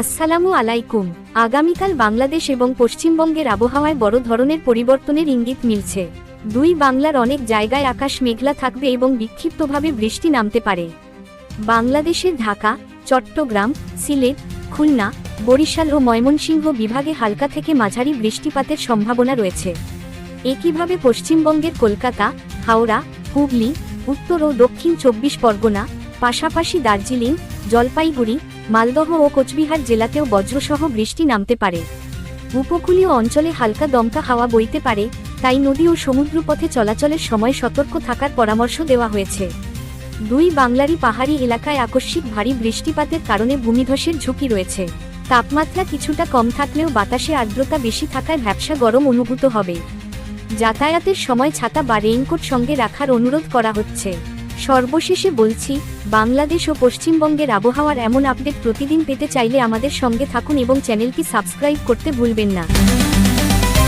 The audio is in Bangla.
আসসালামু আলাইকুম। আগামীকাল বাংলাদেশ এবং পশ্চিমবঙ্গের আবহাওয়ায় বড় ধরনের পরিবর্তনের ইঙ্গিত মিলছে। দুই বাংলার অনেক জায়গায় আকাশ মেঘলা থাকবে এবং বিক্ষিপ্তভাবে বৃষ্টি নামতে পারে। বাংলাদেশের ঢাকা, চট্টগ্রাম, সিলেট, খুলনা, বরিশাল ও ময়মনসিংহ বিভাগে হালকা থেকে মাঝারি বৃষ্টিপাতের সম্ভাবনা রয়েছে। একইভাবে পশ্চিমবঙ্গের কলকাতা, হাওড়া, হুগলি, উত্তর ও দক্ষিণ 24 পরগনা, পাশাপাশি দার্জিলিং, জলপাইগুড়ি, মালদহ ও কোচবিহার জেলাতেও বজ্রসহ বৃষ্টি নামতে পারে। উপকূলীয় অঞ্চলে হালকা দমকা হাওয়া বইতে পারে, তাই নদী ও সমুদ্রপথে চলাচলের সময় সতর্ক থাকার পরামর্শ দেওয়া হয়েছে। দুই বাংলারই পাহাড়ি এলাকায় আকস্মিক ভারী বৃষ্টিপাতের কারণে ভূমিধসের ঝুঁকি রয়েছে। তাপমাত্রা কিছুটা কম থাকলেও বাতাসে আর্দ্রতা বেশি থাকায় ভ্যাপসা গরম অনুভূত হবে। যাতায়াতের সময় ছাতা বা রেইনকোট সঙ্গে রাখার অনুরোধ করা হচ্ছে। সর্বশেষে বলছি, বাংলাদেশ ও পশ্চিমবঙ্গের আবহাওয়ার এমন আপডেট প্রতিদিন পেতে চাইলে আমাদের সঙ্গে থাকুন এবং চ্যানেলটি সাবস্ক্রাইব করতে ভুলবেন না।